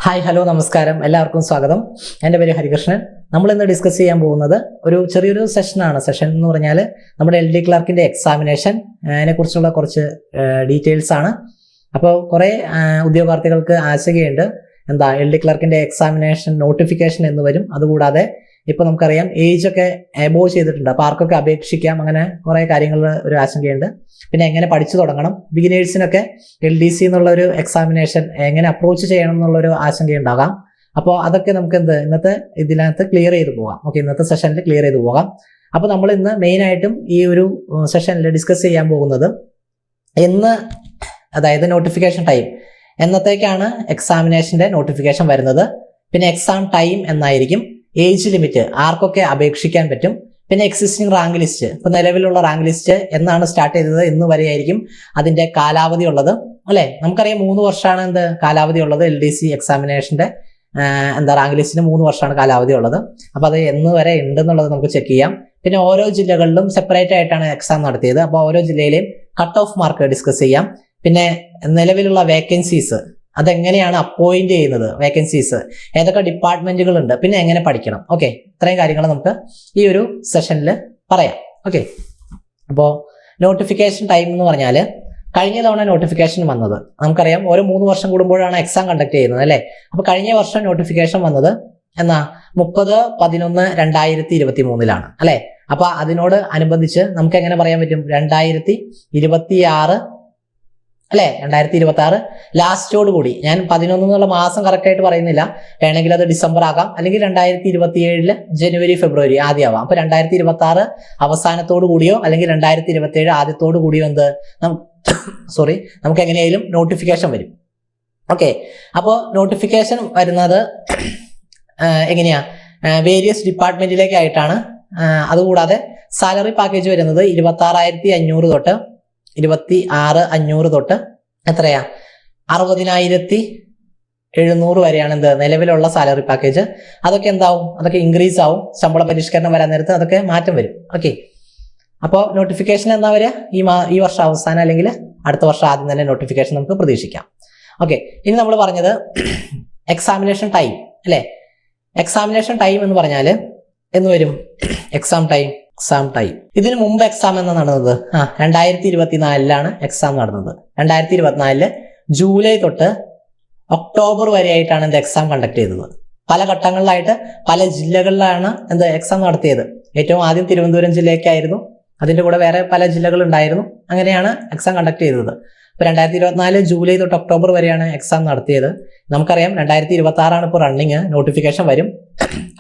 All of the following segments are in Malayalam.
ഹായ് ഹലോ നമസ്കാരം, എല്ലാവർക്കും സ്വാഗതം. എൻ്റെ പേര് ഹരികൃഷ്ണൻ. നമ്മൾ ഇന്ന് ഡിസ്കസ് ചെയ്യാൻ പോകുന്നത് ഒരു ചെറിയൊരു സെഷനാണ്. സെഷൻ എന്ന് പറഞ്ഞാൽ നമ്മുടെ LD ക്ലർക്കിൻ്റെ എക്സാമിനേഷൻ അതിനെക്കുറിച്ചുള്ള കുറച്ച് ഡീറ്റെയിൽസ് ആണ്. അപ്പോൾ കുറേ ഉദ്യോഗാർത്ഥികൾക്ക് ആശങ്കയുണ്ട്, എന്താ LD ക്ലർക്കിൻ്റെ എക്സാമിനേഷൻ നോട്ടിഫിക്കേഷൻ എന്ന് വരും. അതുകൂടാതെ ഇപ്പോൾ നമുക്കറിയാം ഏജ് ഒക്കെ എബോവ് ചെയ്തിട്ടുണ്ട്, അപ്പോൾ ആർക്കൊക്കെ അപേക്ഷിക്കാം, അങ്ങനെ കുറേ കാര്യങ്ങൾ ഒരു ആശങ്കയുണ്ട്. പിന്നെ എങ്ങനെ പഠിച്ചു തുടങ്ങണം, ബിഗിനേഴ്സിനൊക്കെ LDC എന്നുള്ള ഒരു എക്സാമിനേഷൻ എങ്ങനെ അപ്രോച്ച് ചെയ്യണം എന്നുള്ളൊരു ആശങ്കയുണ്ടാകാം. അപ്പോൾ അതൊക്കെ നമുക്ക് ഇന്നത്തെ ഇതിനകത്ത് ക്ലിയർ ചെയ്ത് പോകാം. ഓക്കെ, ഇന്നത്തെ സെഷനിൽ ക്ലിയർ ചെയ്ത് പോകാം. അപ്പോൾ നമ്മൾ ഇന്ന് മെയിനായിട്ടും ഈ ഒരു സെഷനിൽ ഡിസ്കസ് ചെയ്യാൻ പോകുന്നത് അതായത് നോട്ടിഫിക്കേഷൻ ടൈം എന്നത്തേക്കാണ് എക്സാമിനേഷൻ്റെ നോട്ടിഫിക്കേഷൻ വരുന്നത്, പിന്നെ എക്സാം ടൈം എന്നായിരിക്കും, ഏജ് ലിമിറ്റ് ആർക്കൊക്കെ അപേക്ഷിക്കാൻ പറ്റും, പിന്നെ എക്സിസ്റ്റിംഗ് റാങ്ക് ലിസ്റ്റ്, ഇപ്പോൾ നിലവിലുള്ള റാങ്ക് ലിസ്റ്റ് എന്നാണ് സ്റ്റാർട്ട് ചെയ്തത് ഇന്ന് വരെ ആയിരിക്കും അതിൻ്റെ കാലാവധി ഉള്ളത്, അല്ലേ? നമുക്കറിയാം 3 വർഷമാണ് കാലാവധി ഉള്ളത്. LDC എക്സാമിനേഷൻ്റെ റാങ്ക് ലിസ്റ്റിന് 3 വർഷമാണ് കാലാവധി ഉള്ളത്. അപ്പോൾ അത് എന്ന് വരെ ഉണ്ടെന്നുള്ളത് നമുക്ക് ചെക്ക് ചെയ്യാം. പിന്നെ ഓരോ ജില്ലകളിലും സെപ്പറേറ്റ് ആയിട്ടാണ് എക്സാം നടത്തിയത്, അപ്പോൾ ഓരോ ജില്ലയിലെയും കട്ട് ഓഫ് മാർക്ക് ഡിസ്കസ് ചെയ്യാം. പിന്നെ നിലവിലുള്ള വേക്കൻസീസ് അതെങ്ങനെയാണ് അപ്പോയിന്റ് ചെയ്യുന്നത്, വേക്കൻസീസ് ഏതൊക്കെ ഡിപ്പാർട്ട്മെന്റുകളുണ്ട്, പിന്നെ എങ്ങനെ പഠിക്കണം. ഓക്കെ, ഇത്രയും കാര്യങ്ങൾ നമുക്ക് ഈ ഒരു സെഷനിൽ പറയാം. ഓക്കെ, അപ്പോൾ നോട്ടിഫിക്കേഷൻ ടൈം എന്ന് പറഞ്ഞാൽ കഴിഞ്ഞ തവണ നോട്ടിഫിക്കേഷൻ വന്നത് നമുക്കറിയാം, ഓരോ 3 വർഷം കൂടുമ്പോഴാണ് എക്സാം കണ്ടക്ട് ചെയ്യുന്നത്, അല്ലേ? അപ്പോൾ കഴിഞ്ഞ വർഷം നോട്ടിഫിക്കേഷൻ വന്നത് 30/11/2023 അല്ലേ? അപ്പോൾ അതിനോട് അനുബന്ധിച്ച് നമുക്ക് എങ്ങനെ പറയാൻ പറ്റും, 2026 അല്ലേ? 2026 ലാസ്റ്റോട് കൂടി, ഞാൻ 11 എന്നുള്ള മാസം കറക്റ്റായിട്ട് പറയുന്നില്ല, വേണമെങ്കിൽ അത് ഡിസംബർ ആകാം, അല്ലെങ്കിൽ 2027 ജനുവരി ഫെബ്രുവരി ആദ്യമാവാം. അപ്പോൾ 2026 അവസാനത്തോടു കൂടിയോ അല്ലെങ്കിൽ 2027 ആദ്യത്തോടു കൂടിയോ നമുക്ക് എങ്ങനെയായാലും നോട്ടിഫിക്കേഷൻ വരും. ഓക്കെ, അപ്പോൾ നോട്ടിഫിക്കേഷൻ വരുന്നത് എങ്ങനെയാ, വേരിയസ് ഡിപ്പാർട്ട്മെന്റിലേക്കായിട്ടാണ്. അതുകൂടാതെ സാലറി പാക്കേജ് വരുന്നത് 26,500 തൊട്ട് 26,500 തൊട്ട് എത്രയാ 60,700 വരെയാണ് നിലവിലുള്ള സാലറി പാക്കേജ്. അതൊക്കെ എന്താവും, അതൊക്കെ ഇൻക്രീസ് ആവും. ശമ്പള പരിഷ്കരണം വരാൻ നേരത്ത് അതൊക്കെ മാറ്റം വരും. ഓക്കെ, അപ്പോൾ നോട്ടിഫിക്കേഷൻ എന്നാ വരിക, ഈ വർഷം അവസാനം അല്ലെങ്കിൽ അടുത്ത വർഷം ആദ്യം തന്നെ നോട്ടിഫിക്കേഷൻ നമുക്ക് പ്രതീക്ഷിക്കാം. ഓക്കെ, ഇനി നമ്മൾ പറഞ്ഞത് എക്സാമിനേഷൻ ടൈം അല്ലേ? എക്സാമിനേഷൻ ടൈം എന്ന് പറഞ്ഞാൽ എന്ന് വരും, എക്സാം ടൈം ഇതിനു മുമ്പ് എക്സാം എന്നാ നടന്നത് 2024 എക്സാം നടന്നത്. 2024 ജൂലൈ തൊട്ട് ഒക്ടോബർ വരെയായിട്ടാണ് എക്സാം കണ്ടക്ട് ചെയ്തത്. പല ഘട്ടങ്ങളിലായിട്ട് പല ജില്ലകളിലാണ് എക്സാം നടത്തിയത്. ഏറ്റവും ആദ്യം തിരുവനന്തപുരം ജില്ലയ്ക്കായിരുന്നു, അതിൻ്റെ കൂടെ വേറെ പല ജില്ലകൾ ഉണ്ടായിരുന്നു. അങ്ങനെയാണ് എക്സാം കണ്ടക്ട് ചെയ്തത്. ഇപ്പോൾ 2024 ജൂലൈ തൊട്ട് ഒക്ടോബർ വരെയാണ് എക്സാം നടത്തിയത്. നമുക്കറിയാം 2026 ഇപ്പോൾ റണ്ണിങ്, നോട്ടിഫിക്കേഷൻ വരും.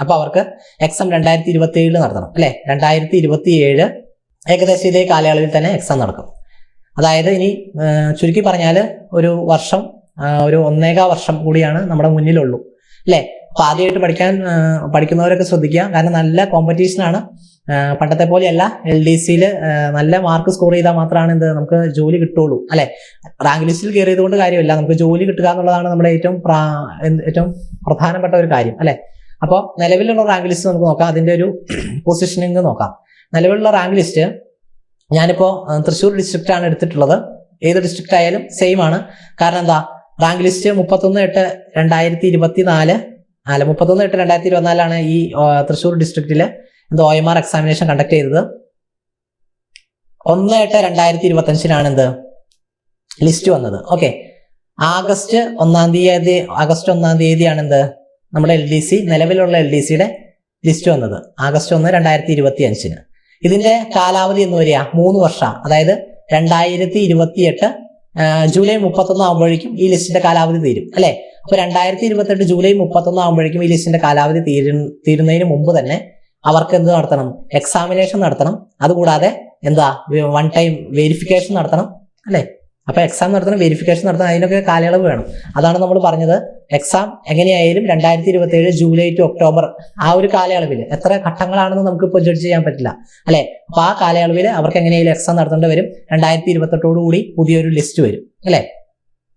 അപ്പോൾ അവർക്ക് എക്സാം 2027 നടത്തണം, അല്ലേ? 2027 ഏകദേശം ഇതേ കാലയളവിൽ തന്നെ എക്സാം നടക്കും. അതായത് ഇനി ചുരുക്കി പറഞ്ഞാൽ ഒരു വർഷം, ഒരു 1.25 വർഷം കൂടിയാണ് നമ്മുടെ മുന്നിലുള്ളൂ, അല്ലേ? അപ്പോൾ ആദ്യമായിട്ട് പഠിക്കുന്നവരൊക്കെ ശ്രദ്ധിക്കുക, കാരണം നല്ല കോമ്പറ്റീഷനാണ്. പണ്ടത്തെ പോലെയല്ല, LDCയിൽ നല്ല മാർക്ക് സ്കോർ ചെയ്താൽ മാത്രമാണ് നമുക്ക് ജോലി കിട്ടുള്ളൂ, അല്ലെ? റാങ്ക് ലിസ്റ്റിൽ കയറിയത് കൊണ്ട് കാര്യമില്ല, നമുക്ക് ജോലി കിട്ടുക എന്നുള്ളതാണ് നമ്മുടെ ഏറ്റവും പ്രധാനപ്പെട്ട ഒരു കാര്യം, അല്ലെ? അപ്പോൾ നിലവിലുള്ള റാങ്ക് ലിസ്റ്റ് നമുക്ക് നോക്കാം, അതിൻ്റെ ഒരു പൊസിഷനിങ് നോക്കാം. നിലവിലുള്ള റാങ്ക് ലിസ്റ്റ് ഞാനിപ്പോൾ തൃശ്ശൂർ ഡിസ്ട്രിക്റ്റ് ആണ് എടുത്തിട്ടുള്ളത്. ഏത് ഡിസ്ട്രിക്റ്റ് ആയാലും സെയിം ആണ്. കാരണം റാങ്ക് ലിസ്റ്റ് 31/8/2024 ഈ തൃശ്ശൂർ ഡിസ്ട്രിക്റ്റില് OMR എക്സാമിനേഷൻ കണ്ടക്ട് ചെയ്തത്. 1/8/2025 ലിസ്റ്റ് വന്നത്. ഓക്കെ, ആഗസ്റ്റ് 1 തീയതിയാണ് നമ്മുടെ LDC നിലവിലുള്ള LDCയുടെ ലിസ്റ്റ് വന്നത്. ആഗസ്റ്റ് 1, 2025. ഇതിന്റെ കാലാവധി എന്ന് വരിക 3 വർഷം. അതായത് 2028 ജൂലൈ 31 ആകുമ്പോഴേക്കും ഈ ലിസ്റ്റിന്റെ കാലാവധി തീരും, അല്ലെ? അപ്പൊ 2028 ജൂലൈ 31 ആകുമ്പോഴേക്കും ഈ ലിസ്റ്റിന്റെ കാലാവധി തീരുന്നതിന് മുമ്പ് തന്നെ അവർക്ക് നടത്തണം, എക്സാമിനേഷൻ നടത്തണം. അതുകൂടാതെ 1 ടൈം വെരിഫിക്കേഷൻ നടത്തണം, അല്ലെ? അപ്പൊ എക്സാം നടത്തണം, വെരിഫിക്കേഷൻ നടത്തണം, അതിനൊക്കെ കാലയളവ് വേണം. അതാണ് നമ്മൾ പറഞ്ഞത്, എക്സാം എങ്ങനെയായാലും 2027 ജൂലൈ ടു ഒക്ടോബർ ആ ഒരു കാലയളവിൽ എത്ര ഘട്ടങ്ങളാണെന്ന് നമുക്ക് ഇപ്പോൾ ജഡ്ജ് ചെയ്യാൻ പറ്റില്ല, അല്ലെ? അപ്പൊ ആ കാലയളവിൽ അവർക്ക് എങ്ങനെയായാലും എക്സാം നടത്തേണ്ടി വരും. 2028 കൂടി പുതിയൊരു ലിസ്റ്റ് വരും, അല്ലെ?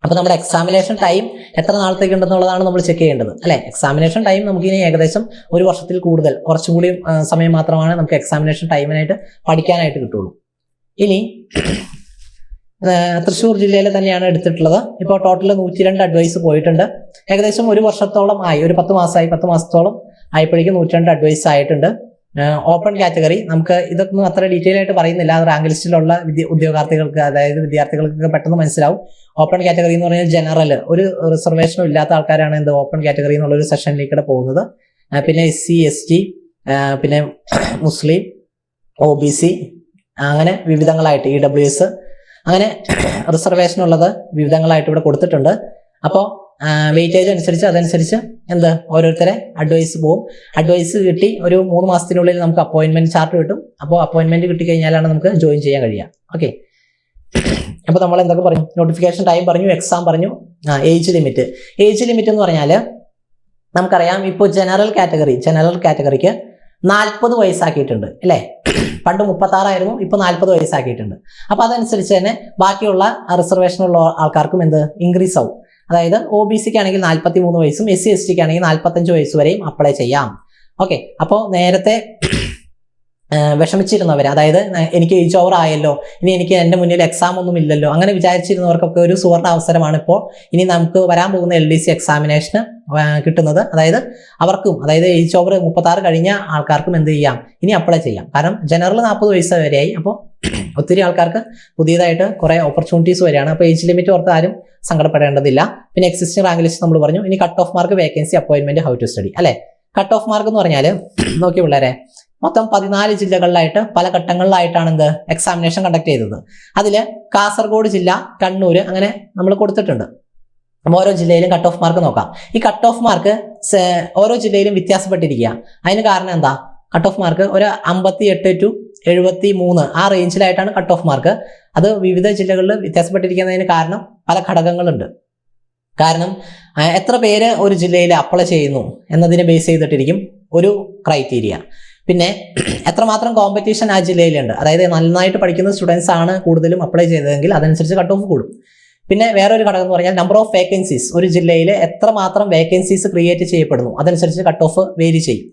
അപ്പൊ നമ്മുടെ എക്സാമിനേഷൻ ടൈം എത്ര നാളത്തേക്ക് ഉണ്ടെന്നുള്ളതാണ് നമ്മൾ ചെക്ക് ചെയ്യേണ്ടത്, അല്ലെ? എക്സാമിനേഷൻ ടൈം നമുക്കിനി ഏകദേശം ഒരു വർഷത്തിൽ കൂടുതൽ, കുറച്ചുകൂടി സമയം മാത്രമാണ് നമുക്ക് എക്സാമിനേഷൻ ടൈമിനായിട്ട് പഠിക്കാനായിട്ട് കിട്ടുള്ളൂ. ഇനി തൃശ്ശൂർ ജില്ലയിൽ തന്നെയാണ് എടുത്തിട്ടുള്ളത്. ഇപ്പോൾ ടോട്ടൽ 102 അഡ്വൈസ് പോയിട്ടുണ്ട്. ഏകദേശം ഒരു വർഷത്തോളം ആയി, ഒരു 10 മാസമായി, 10 മാസത്തോളം ആയപ്പോഴേക്കും 102 അഡ്വൈസ് ആയിട്ടുണ്ട്. ഓപ്പൺ കാറ്റഗറി നമുക്ക് ഇതൊന്നും അത്ര ഡീറ്റെയിൽ ആയിട്ട് പറയുന്നില്ല, അത് റാങ്ക് ലിസ്റ്റിലുള്ള ഉദ്യോഗാർത്ഥികൾക്ക്, അതായത് വിദ്യാർത്ഥികൾക്കൊക്കെ പെട്ടെന്ന് മനസ്സിലാവും. ഓപ്പൺ കാറ്റഗറി എന്ന് പറഞ്ഞാൽ ജനറൽ, ഒരു റിസർവേഷനും ഇല്ലാത്ത ആൾക്കാരാണ് എന്ത് ഓപ്പൺ കാറ്റഗറി എന്നുള്ള ഒരു സെഷനിലേക്കൂടെ പോകുന്നത്. പിന്നെ SC ST, പിന്നെ മുസ്ലിം, OBC, അങ്ങനെ വിവിധങ്ങളായിട്ട് EWS, അങ്ങനെ റിസർവേഷൻ ഉള്ളത് വിവിധങ്ങളായിട്ട് ഇവിടെ കൊടുത്തിട്ടുണ്ട്. അപ്പോൾ വെയിറ്റേജ് അനുസരിച്ച് അതനുസരിച്ച് ഓരോരുത്തരെ അഡ്വൈസ് പോവും. അഡ്വൈസ് കിട്ടി ഒരു 3 മാസത്തിനുള്ളിൽ നമുക്ക് അപ്പോയിന്റ്മെന്റ് ചാർട്ട് കിട്ടും. അപ്പോൾ അപ്പോയിന്റ്മെന്റ് കിട്ടിക്കഴിഞ്ഞാലാണ് നമുക്ക് ജോയിൻ ചെയ്യാൻ കഴിയുക. ഓക്കെ, അപ്പോൾ നമ്മൾ എന്തൊക്കെ പറഞ്ഞു? നോട്ടിഫിക്കേഷൻ ടൈം പറഞ്ഞു, എക്സാം പറഞ്ഞു, ഏജ് ലിമിറ്റ്. ഏജ് ലിമിറ്റ് എന്ന് പറഞ്ഞാൽ നമുക്കറിയാം, ഇപ്പോൾ ജനറൽ കാറ്റഗറിക്ക് 40 വയസ്സാക്കിയിട്ടുണ്ട് അല്ലേ? പണ്ട് 36 ആയിരുന്നു, ഇപ്പോൾ 40 വയസ്സാക്കിയിട്ടുണ്ട്. അപ്പോൾ അതനുസരിച്ച് തന്നെ ബാക്കിയുള്ള റിസർവേഷനുള്ള ആൾക്കാർക്കും ഇൻക്രീസ് ആവും. അതായത് OBCക്ക് ആണെങ്കിൽ 43 വയസ്സും SC STക്ക് ആണെങ്കിൽ 45 വയസ്സ് വരെയും അപ്ലൈ ചെയ്യാം. ഓക്കെ, അപ്പോൾ നേരത്തെ വിഷമിച്ചിരുന്നവർ, അതായത് എനിക്ക് ഏജ് ഓവർ ആയല്ലോ, ഇനി എനിക്ക് എൻ്റെ മുന്നിൽ എക്സാം ഒന്നും ഇല്ലല്ലോ, അങ്ങനെ വിചാരിച്ചിരുന്നവർക്കൊക്കെ ഒരു സുവർണ അവസരമാണ് ഇപ്പോൾ ഇനി നമുക്ക് വരാൻ പോകുന്ന LDC എക്സാമിനേഷന് കിട്ടുന്നത്. അതായത് അവർക്കും, അതായത് ഏജ് ഓവർ 36 കഴിഞ്ഞ ആൾക്കാർക്കും എന്ത് ചെയ്യാം, ഇനി അപ്ലൈ ചെയ്യാം. കാരണം ജനറൽ 40 വയസ്സ് വരെയായി. അപ്പോൾ ഒത്തിരി ആൾക്കാർക്ക് പുതിയതായിട്ട് കുറേ ഓപ്പർച്യൂണിറ്റീസ് വരികയാണ്. അപ്പോൾ ഏജ് ലിമിറ്റ് ഓർത്ത് ആരും സങ്കടപ്പെടേണ്ടതില്ല. പിന്നെ എക്സിസ്റ്റിംഗ് റാങ്ക് ലിസ്റ്റ് നമ്മൾ പറഞ്ഞു. ഇനി cut off mark, vacancy, appointment, how to study അല്ലേ? കട്ട് ഓഫ് മാർക്ക് എന്ന് പറഞ്ഞാൽ നോക്കി പിള്ളേരെ, മൊത്തം 14 ജില്ലകളിലായിട്ട് പല ഘട്ടങ്ങളിലായിട്ടാണ് എക്സാമിനേഷൻ കണ്ടക്ട് ചെയ്തത്. അതിൽ കാസർഗോഡ് ജില്ല, കണ്ണൂർ, അങ്ങനെ നമ്മൾ കൊടുത്തിട്ടുണ്ട്. അപ്പോൾ ഓരോ ജില്ലയിലും കട്ട് ഓഫ് മാർക്ക് നോക്കാം. ഈ കട്ട് ഓഫ് മാർക്ക് ഓരോ ജില്ലയിലും വ്യത്യാസപ്പെട്ടിരിക്കുക. അതിന് കാരണം എന്താ? കട്ട് ഓഫ് മാർക്ക് ഒരു 58 to 73 ആ റേഞ്ചിലായിട്ടാണ് കട്ട് ഓഫ് മാർക്ക്. അത് വിവിധ ജില്ലകളിൽ വ്യത്യാസപ്പെട്ടിരിക്കുന്നതിന് കാരണം പല ഘടകങ്ങളുണ്ട്. കാരണം എത്ര പേര് ഒരു ജില്ലയിൽ അപ്ലൈ ചെയ്യുന്നു എന്നതിനെ ബേസ് ചെയ്തിട്ടിരിക്കും ഒരു ക്രൈറ്റീരിയ. പിന്നെ എത്രമാത്രം കോമ്പറ്റീഷൻ ആ ജില്ലയിലുണ്ട്, അതായത് നന്നായിട്ട് പഠിക്കുന്ന സ്റ്റുഡൻസ് ആണ് കൂടുതലും അപ്ലൈ ചെയ്തതെങ്കിൽ അതനുസരിച്ച് കട്ട് ഓഫ് കൂടും. പിന്നെ വേറൊരു ഘടകം എന്ന് പറഞ്ഞാൽ നമ്പർ ഓഫ് വേക്കൻസീസ്, ഒരു ജില്ലയിൽ എത്രമാത്രം വേക്കൻസീസ് ക്രിയേറ്റ് ചെയ്യപ്പെടുന്നു അതനുസരിച്ച് കട്ട് ഓഫ് വേരി ചെയ്യും.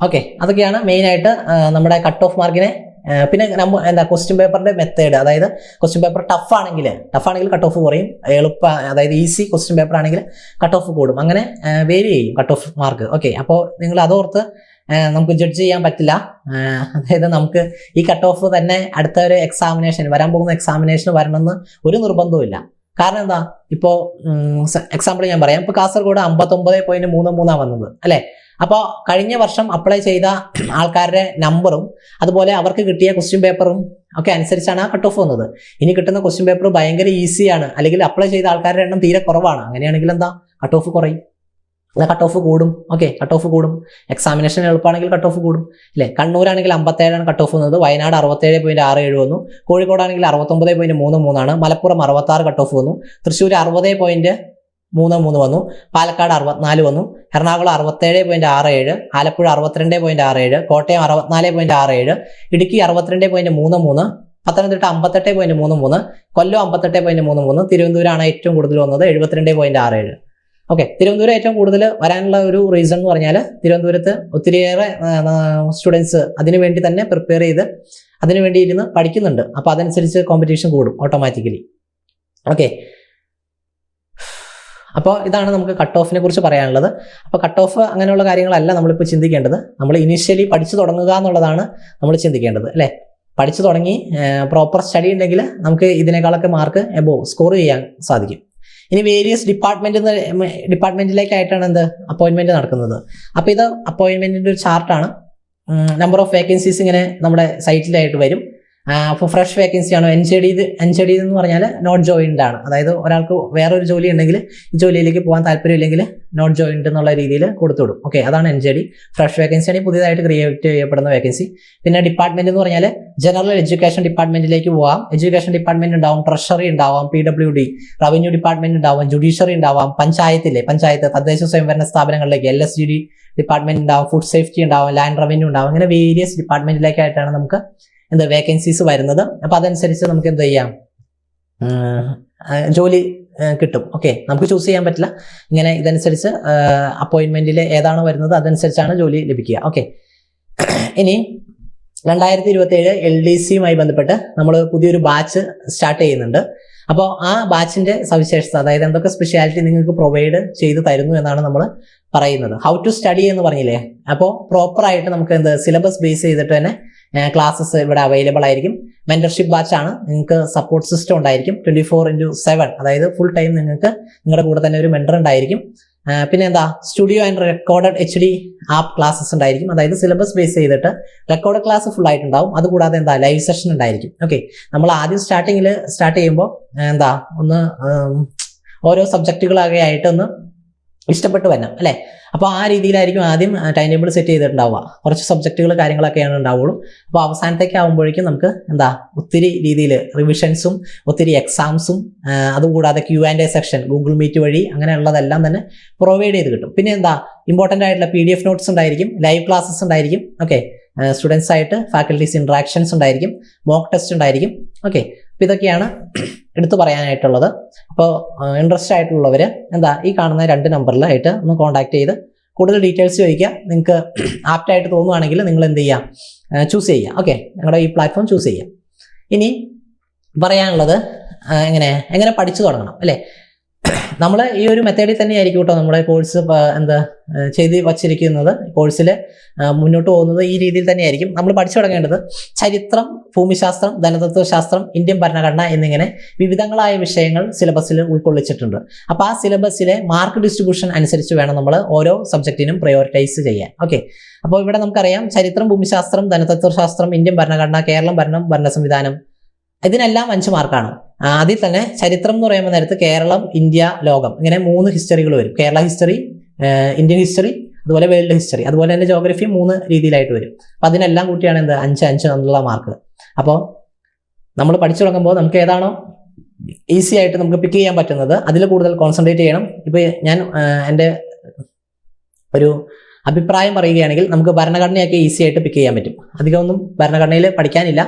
ഓക്കെ, അതൊക്കെയാണ് മെയിനായിട്ട് നമ്മുടെ കട്ട് ഓഫ് മാർക്കിനെ. പിന്നെ ക്വസ്റ്റ്യൻ പേപ്പറിന്റെ മെത്തേഡ്, അതായത് ക്വസ്റ്റ്യൻ പേപ്പർ ടഫ് ആണെങ്കിൽ കട്ട് ഓഫ് കുറയും, അതായത് ഈസി ക്വസ്റ്റ്യൻ പേപ്പർ ആണെങ്കിൽ കട്ട് ഓഫ് കൂടും. അങ്ങനെ വേരി ചെയ്യും കട്ട് ഓഫ് മാർക്ക്. ഓക്കെ, അപ്പോൾ നിങ്ങൾ അതോർത്ത് നമുക്ക് ജഡ്ജ് ചെയ്യാൻ പറ്റില്ല. അതായത് നമുക്ക് ഈ കട്ട് ഓഫ് തന്നെ അടുത്ത ഒരു വരാൻ പോകുന്ന എക്സാമിനേഷന് വരണമെന്ന് ഒരു നിർബന്ധവും. കാരണം എന്താ, ഇപ്പോൾ എക്സാമ്പിൾ ഞാൻ പറയാം. ഇപ്പോൾ കാസർഗോഡ് 59.33 വന്നത് അല്ലേ? അപ്പോൾ കഴിഞ്ഞ വർഷം അപ്ലൈ ചെയ്ത ആൾക്കാരുടെ നമ്പറും അതുപോലെ അവർക്ക് കിട്ടിയ ക്വസ്റ്റ്യൻ പേപ്പറും ഒക്കെ അനുസരിച്ചാണ് ആ കട്ട് ഓഫ് വന്നത്. ഇനി കിട്ടുന്ന ക്വസ്റ്റ്യൻ പേപ്പർ ഭയങ്കര ഈസിയാണ്, അല്ലെങ്കിൽ അപ്ലൈ ചെയ്ത ആൾക്കാരുടെ എണ്ണം തീരെ കുറവാണ്. അങ്ങനെയാണെങ്കിൽ എന്താ, കട്ട് ഓഫ് കുറയും, കട്ട് ഓഫ് കൂടും. ഓക്കെ, കട്ട് ഓഫ് കൂടും. എക്സാമിനേഷൻ എളുപ്പമാണെങ്കിൽ കട്ട് ഓഫ് കൂടും അല്ലേ? കണ്ണൂരാണെങ്കിൽ 57 കട്ട് ഓഫ് വന്നത്, വയനാട് 67.67 വന്നു, കോഴിക്കോടാണെങ്കിൽ 69.33 മലപ്പുറം 66 കട്ട് ഓഫ് വന്നു, തൃശ്ശൂർ 60.33 വന്നു, പാലക്കാട് 64 വന്നു, എറണാകുളം 67.67, ആലപ്പുഴ 62.67, കോട്ടയം 64.67, ഇടുക്കി 62.33, പത്തനംതിട്ട 58.33, കൊല്ലം 58.33, തിരുവനന്തപുരമാണ് ഏറ്റവും കൂടുതൽ വന്നത് 72.67. ഓക്കെ, തിരുവനന്തപുരം ഏറ്റവും കൂടുതൽ വരാനുള്ള ഒരു റീസൺ എന്ന് പറഞ്ഞാൽ തിരുവനന്തപുരത്ത് ഒത്തിരിയേറെ സ്റ്റുഡൻസ് അതിനു വേണ്ടി തന്നെ പ്രിപ്പയർ ചെയ്ത് അതിനു വേണ്ടി ഇരുന്ന് പഠിക്കുന്നുണ്ട്. അപ്പോൾ അതനുസരിച്ച് കോമ്പറ്റീഷൻ കൂടും ഓട്ടോമാറ്റിക്കലി. ഓക്കെ, അപ്പോൾ ഇതാണ് നമുക്ക് കട്ട് ഓഫിനെ കുറിച്ച് പറയാനുള്ളത്. അപ്പോൾ കട്ട് ഓഫ് അങ്ങനെയുള്ള കാര്യങ്ങളല്ല നമ്മളിപ്പോൾ ചിന്തിക്കേണ്ടത്. നമ്മൾ ഇനീഷ്യലി പഠിച്ചു തുടങ്ങുക എന്നുള്ളതാണ് നമ്മൾ ചിന്തിക്കേണ്ടത് അല്ലേ? പഠിച്ചു തുടങ്ങി പ്രോപ്പർ സ്റ്റഡി ഉണ്ടെങ്കിൽ നമുക്ക് ഇതിനേക്കാളൊക്കെ മാർക്ക് സ്കോർ ചെയ്യാൻ സാധിക്കും. ഇനി വേരിയസ് ഡിപ്പാർട്ട്മെന്റിലേക്കായിട്ടാണ് അപ്പോയിന്റ്മെന്റ് നടക്കുന്നത്. അപ്പോൾ ഇത് അപ്പോയിന്റ്മെന്റിന്റെ ഒരു ചാർട്ടാണ്. നമ്പർ ഓഫ് വേക്കൻസീസ് ഇങ്ങനെ നമ്മുടെ സൈറ്റിലായിട്ട് വരും. അപ്പോൾ ഫ്രഷ് വേക്കൻസി ആണ്. എൻ ജെ ഡി എന്ന് പറഞ്ഞാൽ നോട്ട് ജോയിൻഡ് ആണ്. അതായത് ഒരാൾക്ക് വേറൊരു ജോലി ഉണ്ടെങ്കിൽ ഈ ജോലിയിലേക്ക് പോകാൻ താല്പര്യമില്ലെങ്കിൽ നോട്ട് ജോയിൻഡ് എന്നുള്ള രീതിയിൽ കൊടുത്തുവിടും. ഓക്കെ, അതാണ് NJD. ഫ്രഷ് വേക്കൻസി ആണ് പുതിയതായിട്ട് ക്രിയേറ്റ് ചെയ്യപ്പെടുന്ന വേക്കൻസി. പിന്നെ ഡിപ്പാർട്ട്മെന്റ് എന്ന് പറഞ്ഞാൽ ജനറൽ എഡ്യൂക്കേഷൻ ഡിപ്പാർട്ട്മെന്റിലേക്ക് പോകാം. എഡ്യൂക്കേഷൻ ഡിപ്പാർട്ട്മെന്റ് ഉണ്ടാവും, ട്രഷറി ഉണ്ടാവാം, PWD, റവന്യൂ ഡിപ്പാർട്ട്മെന്റ് ഉണ്ടാവാം, ജുഡീഷ്യറി ഉണ്ടാവാം, പഞ്ചായത്ത് തദ്ദേശ സ്വയംഭരണ സ്ഥാപനങ്ങളിലേക്ക് LSGD ഡിപ്പാർട്ട്മെന്റ് ഉണ്ടാവും, ഫുഡ് സേഫ്റ്റി ഉണ്ടാവും, ലാൻഡ് റവന്യൂ ഉണ്ടാവും. അങ്ങനെ വേരിയസ് ഡിപ്പാർട്ട്മെന്റിലേക്കായിട്ടാണ് നമുക്ക് വേക്കൻസീസ് വരുന്നത്. അപ്പോൾ അതനുസരിച്ച് നമുക്ക് എന്ത് ചെയ്യാം, ജോലി കിട്ടും. ഓക്കെ, നമുക്ക് ചൂസ് ചെയ്യാൻ പറ്റില്ല. ഇങ്ങനെ ഇതനുസരിച്ച് അപ്പോയിന്റ്മെന്റിൽ ഏതാണോ വരുന്നത് അതനുസരിച്ചാണ് ജോലി ലഭിക്കുക. ഓക്കെ, ഇനി 2027 LDCയുമായി ബന്ധപ്പെട്ട് നമ്മൾ പുതിയൊരു ബാച്ച് സ്റ്റാർട്ട് ചെയ്യുന്നുണ്ട്. അപ്പോൾ ആ ബാച്ചിന്റെ സവിശേഷത, അതായത് എന്തൊക്കെ സ്പെഷ്യാലിറ്റി നിങ്ങൾക്ക് പ്രൊവൈഡ് ചെയ്ത് തരുന്നു എന്നാണ് നമ്മൾ പറയുന്നത്. ഹൗ ടു സ്റ്റഡി എന്ന് പറഞ്ഞില്ലേ, അപ്പോൾ പ്രോപ്പറായിട്ട് നമുക്ക് സിലബസ് ബേസ് ചെയ്തിട്ട് തന്നെ ക്ലാസ്സസ് ഇവിടെ അവൈലബിൾ ആയിരിക്കും. മെന്റർഷിപ്പ് ബാച്ചാണ്, നിങ്ങൾക്ക് സപ്പോർട്ട് സിസ്റ്റം ഉണ്ടായിരിക്കും 24/7, അതായത് ഫുൾ ടൈം നിങ്ങൾക്ക് നിങ്ങളുടെ കൂടെ തന്നെ ഒരു മെന്റർ ഉണ്ടായിരിക്കും. പിന്നെ എന്താ, studio and recorded HD app classes ഉണ്ടായിരിക്കും, അതായത് സിലബസ് ബേസ് ചെയ്തിട്ട് റെക്കോർഡ് ക്ലാസ് ഫുൾ ആയിട്ടുണ്ടാവും. അതുകൂടാതെ എന്താ, ലൈവ് സെഷൻ ഉണ്ടായിരിക്കും. ഓക്കെ, നമ്മൾ ആദ്യം സ്റ്റാർട്ട് ചെയ്യുമ്പോൾ എന്താ ഒന്ന് ഓരോ സബ്ജക്റ്റുകളൊക്കെ ആയിട്ട് ഒന്ന് ഇഷ്ടപ്പെട്ട് വരണം അല്ലേ. അപ്പോൾ ആ രീതിയിലായിരിക്കും ആദ്യം ടൈം ടേബിൾ സെറ്റ് ചെയ്തിട്ടുണ്ടാവുക. കുറച്ച് സബ്ജക്റ്റുകൾ കാര്യങ്ങളൊക്കെയാണ് ഉണ്ടാവുള്ളൂ. അപ്പോൾ അവസാനത്തേക്ക് ആകുമ്പോഴേക്കും നമുക്ക് എന്താ ഒത്തിരി രീതിയിൽ റിവിഷൻസും ഒത്തിരി എക്സാംസും അതുകൂടാതെ Q&A സെക്ഷൻ ഗൂഗിൾ മീറ്റ് വഴി അങ്ങനെയുള്ളതെല്ലാം തന്നെ പ്രൊവൈഡ് ചെയ്ത് കിട്ടും. പിന്നെ എന്താ, ഇമ്പോർട്ടൻ്റ് ആയിട്ടുള്ള PDF നോട്ട്സ് ഉണ്ടായിരിക്കും, ലൈവ് ക്ലാസ്സസ് ഉണ്ടായിരിക്കും. ഓക്കെ, സ്റ്റുഡൻസ് ആയിട്ട് ഫാക്കൽറ്റീസ് ഇൻട്രാക്ഷൻസ് ഉണ്ടായിരിക്കും, മോക്ക് ടെസ്റ്റ് ഉണ്ടായിരിക്കും. ഓക്കെ, അപ്പോൾ ഇതൊക്കെയാണ് എടുത്തു പറയാനായിട്ടുള്ളത്. അപ്പോൾ ഇൻട്രസ്റ്റ് ആയിട്ടുള്ളവർ എന്താ ഈ കാണുന്ന 2 നമ്പറിലായിട്ട് ഒന്ന് കോൺടാക്ട് ചെയ്ത് കൂടുതൽ ഡീറ്റെയിൽസ് ചോദിക്കുക. നിങ്ങൾക്ക് ആപ്റ്റായിട്ട് തോന്നുവാണെങ്കിൽ നിങ്ങൾ എന്ത് ചെയ്യുക, ചൂസ് ചെയ്യുക. ഓക്കെ, ഞങ്ങളുടെ ഈ പ്ലാറ്റ്ഫോം ചൂസ് ചെയ്യുക. ഇനി പറയാനുള്ളത് എങ്ങനെ പഠിച്ചു തുടങ്ങണം അല്ലേ. നമ്മൾ ഈ ഒരു മെത്തേഡിൽ തന്നെ ആയിരിക്കും കേട്ടോ നമ്മുടെ കോഴ്സ് ചെയ്ത് വച്ചിരിക്കുന്നത്. കോഴ്സിൽ മുന്നോട്ട് പോകുന്നത് ഈ രീതിയിൽ തന്നെയായിരിക്കും. നമ്മൾ പഠിച്ചു തുടങ്ങേണ്ടത് ചരിത്രം, ഭൂമിശാസ്ത്രം, ധനതത്വശാസ്ത്രം, ഇന്ത്യൻ ഭരണഘടന എന്നിങ്ങനെ വിവിധങ്ങളായ വിഷയങ്ങൾ സിലബസിൽ ഉൾക്കൊള്ളിച്ചിട്ടുണ്ട്. അപ്പോൾ ആ സിലബസിലെ മാർക്ക് ഡിസ്ട്രിബ്യൂഷൻ അനുസരിച്ച് വേണം നമ്മൾ ഓരോ സബ്ജക്റ്റിനും പ്രയോറിറ്റൈസ് ചെയ്യാൻ. ഓക്കെ, അപ്പോൾ ഇവിടെ നമുക്കറിയാം ചരിത്രം, ഭൂമിശാസ്ത്രം, ധനതത്വശാസ്ത്രം, ഇന്ത്യൻ ഭരണഘടന, കേരളം ഭരണം, ഭരണ സംവിധാനം, ഇതിനെല്ലാം 5 മാർക്കാണ്. അതിൽ തന്നെ ചരിത്രം എന്ന് പറയുമ്പോൾ നേരത്ത് കേരളം, ഇന്ത്യ, ലോകം, ഇങ്ങനെ 3 ഹിസ്റ്ററികൾ വരും. കേരള ഹിസ്റ്ററി, ഇന്ത്യൻ ഹിസ്റ്ററി, അതുപോലെ വേൾഡ് ഹിസ്റ്ററി, അതുപോലെ തന്നെ ജോഗ്രഫി 3 രീതിയിലായിട്ട് വരും. അപ്പം അതിനെല്ലാം കൂട്ടിയാണ് 5 എന്നുള്ള മാർക്ക്. അപ്പോൾ നമ്മൾ പഠിച്ചു തുടങ്ങുമ്പോൾ നമുക്ക് ഏതാണോ ഈസി ആയിട്ട് നമുക്ക് പിക്ക് ചെയ്യാൻ പറ്റുന്നത് അതിൽ കൂടുതൽ കോൺസെൻട്രേറ്റ് ചെയ്യണം. ഇപ്പോൾ ഞാൻ എൻ്റെ ഒരു അഭിപ്രായം പറയുകയാണെങ്കിൽ നമുക്ക് ഭരണഘടനയൊക്കെ ഈസി ആയിട്ട് പിക്ക് ചെയ്യാൻ പറ്റും. അധികമൊന്നും ഭരണഘടനയിൽ പഠിക്കാനില്ല.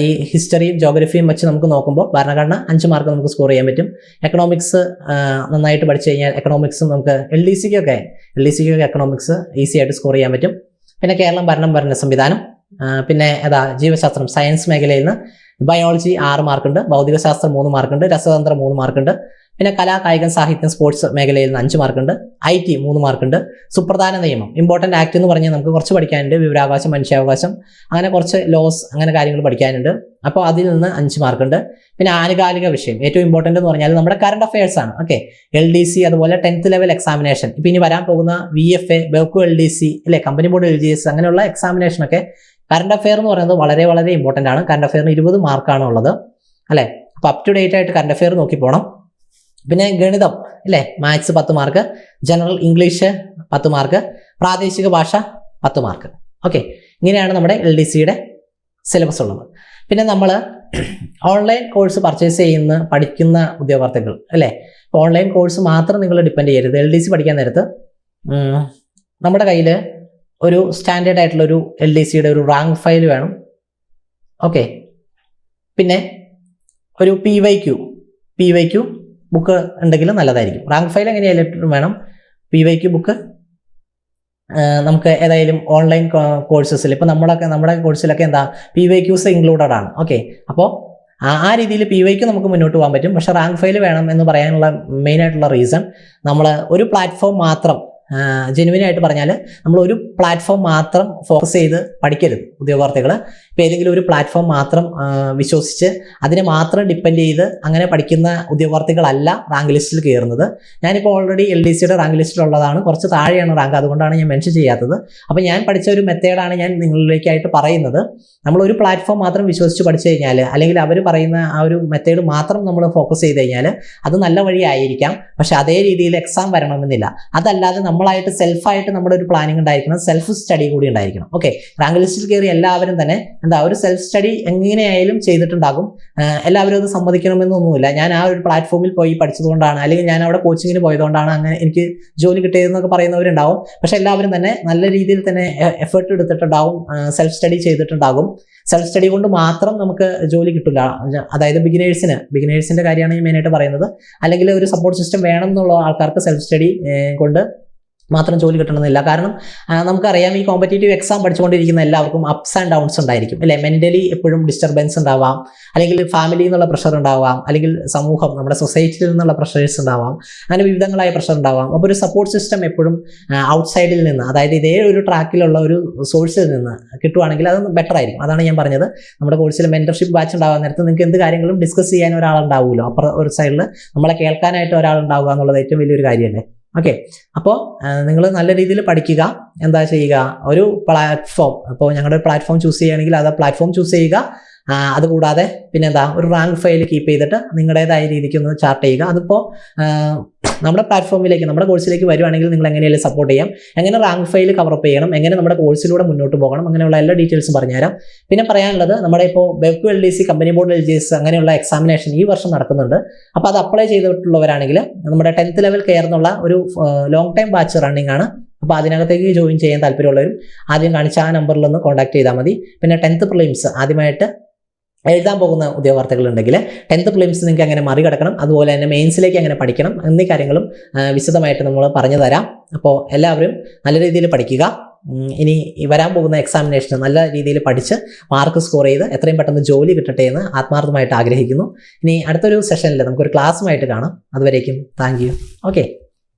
ഈ ഹിസ്റ്ററിയും ജോഗ്രഫിയും വെച്ച് നമുക്ക് നോക്കുമ്പോൾ ഭരണഘടന 5 മാർക്ക് നമുക്ക് സ്കോർ ചെയ്യാൻ പറ്റും. എക്കണോമിക്സ് നന്നായിട്ട് പഠിച്ചു കഴിഞ്ഞാൽ എക്കണോമിക്സും നമുക്ക് LDCക്കൊക്കെ എക്കണോമിക്സ് ഈസി ആയിട്ട് സ്കോർ ചെയ്യാൻ പറ്റും. പിന്നെ കേരളം ഭരണം, ഭരണ സംവിധാനം, പിന്നെ ജീവശാസ്ത്രം, സയൻസ് മേഖലയിൽ നിന്ന് ബയോളജി 6 മാർക്കുണ്ട്, ഭൗതികശാസ്ത്രം 3 മാർക്കുണ്ട്, രസതന്ത്രം 3 മാർക്കുണ്ട്, പിന്നെ കലാ, കായികം, സാഹിത്യം, സ്പോർട്സ് മേഖലയിൽ നിന്ന് 5 മാർക്കുണ്ട്, IT 3 മാർക്കുണ്ട്, സുപ്രധാന നിയമം, ഇമ്പോർട്ടൻ്റ് ആക്ട് എന്ന് പറഞ്ഞാൽ നമുക്ക് കുറച്ച് പഠിക്കാനുണ്ട്, വിവരാവകാശം, മനുഷ്യാവകാശം, അങ്ങനെ കുറച്ച് ലോസ്, അങ്ങനെ കാര്യങ്ങൾ പഠിക്കാനുണ്ട്. അപ്പോൾ അതിൽ നിന്ന് 5 മാർക്കുണ്ട്. പിന്നെ ആനുകാലിക വിഷയം, ഏറ്റവും ഇമ്പോർട്ടൻ്റ് എന്ന് പറഞ്ഞാൽ നമ്മുടെ കറണ്ട് അഫയേഴ്സ് ആണ്. ഓക്കെ, LDC, അതുപോലെ 10th ലെവൽ എക്സാമിനേഷൻ, ഇപ്പം ഇനി വരാൻ പോകുന്ന VFA, ബെവ്കോ LDC അല്ലെ, കമ്പനി ബോർഡ് LGS, അങ്ങനെയുള്ള എക്സാമിനേഷനൊക്കെ കറണ്ട് അഫെയർ എന്ന് പറയുന്നത് വളരെ വളരെ ഇമ്പോർട്ടൻ്റ് ആണ്. കറണ്ട് അഫെയറിന് 20 മാർക്കാണ് ഉള്ളത് അല്ലേ. അപ്പോൾ അപ് ടു ഡേറ്റ് ആയിട്ട് കറണ്ട് അഫെയർ നോക്കി പോകണം. പിന്നെ ഗണിതം അല്ലേ, maths 10 mark, general English 10 mark, പ്രാദേശിക ഭാഷ 10 മാർക്ക്. ഓക്കെ, ഇങ്ങനെയാണ് നമ്മുടെ LDCയുടെ സിലബസ് ഉള്ളത്. പിന്നെ നമ്മൾ ഓൺലൈൻ കോഴ്സ് പർച്ചേസ് പഠിക്കുന്ന ഉദ്യോഗാർത്ഥികൾ അല്ലേ, ഓൺലൈൻ കോഴ്സ് മാത്രം നിങ്ങൾ ഡിപ്പെൻഡ് ചെയ്യരുത്. LDC പഠിക്കാൻ നേരത്ത് നമ്മുടെ കയ്യിൽ ഒരു സ്റ്റാൻഡേർഡ് ആയിട്ടുള്ള ഒരു LDCയുടെ ഒരു റാങ്ക് ഫയൽ വേണം. ഓക്കെ, പിന്നെ ഒരു PYQ ബുക്ക് ഉണ്ടെങ്കിൽ നല്ലതായിരിക്കും. റാങ്ക് ഫയൽ എങ്ങനെയായാലും വേണം. PYQ ബുക്ക് നമുക്ക് ഏതായാലും ഓൺലൈൻ കോഴ്സസിൽ ഇപ്പോൾ നമ്മുടെ കോഴ്സിലൊക്കെ PYQs ഇൻക്ലൂഡഡ് ആണ്. ഓക്കെ, അപ്പോൾ ആ രീതിയിൽ PYQ നമുക്ക് മുന്നോട്ട് പോകാൻ പറ്റും. പക്ഷേ റാങ്ക് ഫയൽ വേണം എന്ന് പറയാനുള്ള മെയിൻ ആയിട്ടുള്ള റീസൺ, നമ്മൾ ഒരു പ്ലാറ്റ്ഫോം മാത്രം ജെനുവിനായിട്ട് പറഞ്ഞാൽ നമ്മൾ ഒരു പ്ലാറ്റ്ഫോം മാത്രം ഫോക്കസ് ചെയ്ത് പഠിക്കരുത് ഉദ്യോഗാർത്ഥികൾ. ഇപ്പോൾ ഏതെങ്കിലും ഒരു പ്ലാറ്റ്ഫോം മാത്രം വിശ്വസിച്ച് അതിനെ മാത്രം ഡിപ്പെൻഡ് ചെയ്ത് അങ്ങനെ പഠിക്കുന്ന ഉദ്യോഗാർത്ഥികളല്ല റാങ്ക് ലിസ്റ്റിൽ കയറുന്നത്. ഞാനിപ്പോൾ ഓൾറെഡി LDCയുടെ റാങ്ക് ലിസ്റ്റിലുള്ളതാണ്, കുറച്ച് താഴെയാണ് റാങ്ക്, അതുകൊണ്ടാണ് ഞാൻ മെൻഷൻ ചെയ്യാത്തത്. അപ്പോൾ ഞാൻ പഠിച്ച ഒരു മെത്തേഡാണ് ഞാൻ നിങ്ങളിലേക്കായിട്ട് പറയുന്നത്. നമ്മൾ ഒരു പ്ലാറ്റ്ഫോം മാത്രം വിശ്വസിച്ച് പഠിച്ചു കഴിഞ്ഞാൽ, അല്ലെങ്കിൽ അവർ പറയുന്ന ആ ഒരു മെത്തേഡ് മാത്രം നമ്മൾ ഫോക്കസ് ചെയ്ത് കഴിഞ്ഞാൽ അത് നല്ല വഴിയായിരിക്കാം. പക്ഷെ അതേ രീതിയിൽ എക്സാം വരണമെന്നില്ല. അതല്ലാതെ നമ്മളായിട്ട് സെൽഫായിട്ട് നമ്മുടെ ഒരു പ്ലാനിങ് ഉണ്ടായിരിക്കണം, സെൽഫ് സ്റ്റഡി കൂടി ഉണ്ടായിരിക്കണം. ഓക്കെ, റാങ്ക് ലിസ്റ്റിൽ കയറി എല്ലാവരും തന്നെ ഒരു സെൽഫ് സ്റ്റഡി എങ്ങനെയായാലും ചെയ്തിട്ടുണ്ടാകും. എല്ലാവരും അത് സമ്മതിക്കണമെന്നൊന്നുമില്ല. ഞാൻ ആ ഒരു പ്ലാറ്റ്ഫോമിൽ പോയി പഠിച്ചതുകൊണ്ടാണ്, അല്ലെങ്കിൽ ഞാൻ അവിടെ കോച്ചിങ്ങിന് പോയതുകൊണ്ടാണ് അങ്ങനെ എനിക്ക് ജോലി കിട്ടിയതെന്നൊക്കെ പറയുന്നവരുണ്ടാവും. പക്ഷെ എല്ലാവരും തന്നെ നല്ല രീതിയിൽ തന്നെ എഫേർട്ട് എടുത്തിട്ടുണ്ടാവും, സെൽഫ് സ്റ്റഡി ചെയ്തിട്ടുണ്ടാകും. സെൽഫ് സ്റ്റഡി കൊണ്ട് മാത്രം നമുക്ക് ജോലി കിട്ടില്ല. അതായത് ബിഗിനേഴ്സിന്റെ കാര്യമാണ് ഞാൻ മെയിനായിട്ട് പറയുന്നത്. അല്ലെങ്കിൽ ഒരു സപ്പോർട്ട് സിസ്റ്റം വേണം എന്നുള്ള ആൾക്കാർക്ക് സെൽഫ് സ്റ്റഡി കൊണ്ട് മാത്രം ജോലി കിട്ടണമെന്നില്ല. കാരണം നമുക്കറിയാം ഈ കോമ്പറ്റേറ്റീവ് എക്സാം പഠിച്ചുകൊണ്ടിരിക്കുന്ന എല്ലാവർക്കും അപ്സ് ആൻഡ് ഡൗൺസ് ഉണ്ടായിരിക്കും അല്ലേ. മെന്റലി എപ്പോഴും ഡിസ്റ്റർബൻസ് ഉണ്ടാവാം, അല്ലെങ്കിൽ ഫാമിലിയിൽ നിന്നുള്ള പ്രഷർ ഉണ്ടാവാം, അല്ലെങ്കിൽ സമൂഹം നമ്മുടെ സൊസൈറ്റിയിൽ നിന്നുള്ള പ്രഷേഴ്സ് ഉണ്ടാവാം, അങ്ങനെ വിവിധങ്ങളായ പ്രഷർ ഉണ്ടാവാം. അപ്പോൾ ഒരു സപ്പോർട്ട് സിസ്റ്റം എപ്പോഴും ഔട്ട്സൈഡിൽ നിന്ന്, അതായത് ഇതേ ഒരു ട്രാക്കിലുള്ള ഒരു സോഴ്സിൽ നിന്ന് കിട്ടുവാണെങ്കിൽ അത് ബെറ്റർ ആയിരിക്കും. അതാണ് ഞാൻ പറഞ്ഞത്, നമ്മുടെ കോഴ്സിൽ മെന്റർഷിപ്പ് ബാച്ച് ഉണ്ടാകാൻ നേരത്ത് നിങ്ങൾക്ക് എന്ത് കാര്യങ്ങളും ഡിസ്കസ് ചെയ്യാൻ ഒരാളുണ്ടാവുമല്ലോ, അപ്പുറം ഒരു സൈഡിൽ നമ്മളെ കേൾക്കാനായിട്ട് ഒരാളുണ്ടാവുക എന്നുള്ളത് ഏറ്റവും വലിയൊരു കാര്യമല്ലേ. ഓക്കെ, അപ്പോൾ നിങ്ങൾ നല്ല രീതിയിൽ പഠിക്കുക. എന്താ ചെയ്യുക, ഒരു പ്ലാറ്റ്ഫോം, അപ്പോൾ ഞങ്ങളുടെ ഒരു പ്ലാറ്റ്ഫോം ചൂസ് ചെയ്യുകയാണെങ്കിൽ അത് പ്ലാറ്റ്ഫോം ചൂസ് ചെയ്യുക. അതുകൂടാതെ പിന്നെന്താ, ഒരു റാങ്ക് ഫയൽ കീപ്പ് ചെയ്തിട്ട് നിങ്ങളുടേതായ രീതിക്ക് ഒന്ന് ചാർട്ട് ചെയ്യുക. അതിപ്പോൾ നമ്മുടെ പ്ലാറ്റ്ഫോമിലേക്ക്, നമ്മുടെ കോഴ്സിലേക്ക് വരുവാണെങ്കിൽ നിങ്ങൾ എങ്ങനെയെങ്കിലും സപ്പോർട്ട് ചെയ്യാം, എങ്ങനെ റാങ്ക് ഫയൽ കവറപ്പ് ചെയ്യണം, എങ്ങനെ നമ്മുടെ കോഴ്സിലൂടെ മുന്നോട്ട് പോകണം, അങ്ങനെയുള്ള എല്ലാ ഡീറ്റെയിൽസും പറഞ്ഞുതരാം. പിന്നെ പറയാനുള്ളത്, നമ്മുടെ ഇപ്പോൾ ബെവ്കു LDC, കമ്പനി ബോർഡ് LGS അങ്ങനെയുള്ള എക്സാമിനേഷൻ ഈ വർഷം നടക്കുന്നുണ്ട്. അപ്പോൾ അത് അപ്ലൈ ചെയ്തിട്ടുള്ളവരാണെങ്കിൽ നമ്മുടെ 10th ലെവൽ കെയർ എന്നുള്ള ഒരു ലോങ് ടൈം ബാച്ച് റണ്ണിംഗ് ആണ്. അപ്പോൾ അതിനകത്തേക്ക് ജോയിൻ ചെയ്യാൻ താല്പര്യമുള്ളവരും ആദ്യം കാണിച്ച ആ നമ്പറിലൊന്ന് കോൺടാക്ട് ചെയ്താൽ മതി. പിന്നെ 10th പ്രിലിംസ് ആദ്യമായിട്ട് എഴുതാൻ പോകുന്ന ഉദ്യോഗാർത്ഥികളുണ്ടെങ്കിൽ 10th പ്രിലിംസ് നിങ്ങൾക്ക് എങ്ങനെ മറികടക്കണം, അതുപോലെ തന്നെ മെയിൻസിലേക്ക് എങ്ങനെ പഠിക്കണം എന്നീ കാര്യങ്ങളും വിശദമായിട്ട് നമ്മൾ പറഞ്ഞു തരാം. അപ്പോൾ എല്ലാവരും നല്ല രീതിയിൽ പഠിക്കുക. ഇനി വരാൻ പോകുന്ന എക്സാമിനേഷന് നല്ല രീതിയിൽ പഠിച്ച് മാർക്ക് സ്കോർ ചെയ്ത് എത്രയും പെട്ടെന്ന് ജോലി കിട്ടട്ടെ എന്ന് ആത്മാർത്ഥമായിട്ട് ആഗ്രഹിക്കുന്നു. ഇനി അടുത്തൊരു സെഷനിൽ നമുക്കൊരു ക്ലാസ്സുമായിട്ട് കാണാം. അതുവരേക്കും താങ്ക് യു. ഓക്കെ.